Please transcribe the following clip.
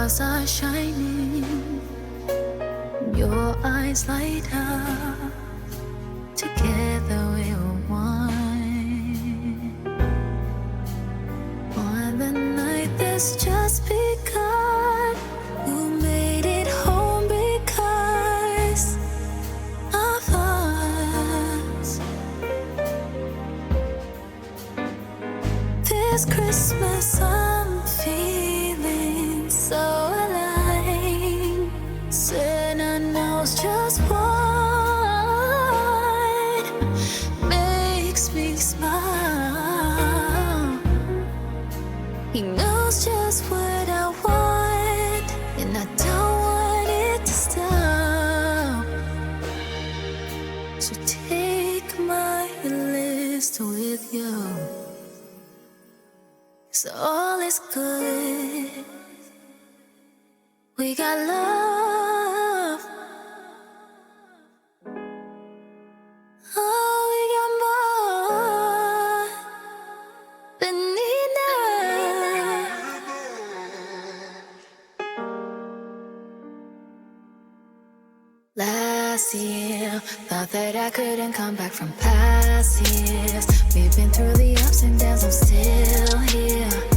stars are shining, your eyes light up. Together we're one. On the night that's just begun, you made it home because of us. This Christmas I'm feeling so alive. Santa knows just what makes me smile. He knows just what I want, and I don't want it to stop. So take my list with you, 'cause all is good. We got love. Oh, we got more than enough. Last year, thought that I couldn't come back from past years. We've been through the ups and downs, I'm still here.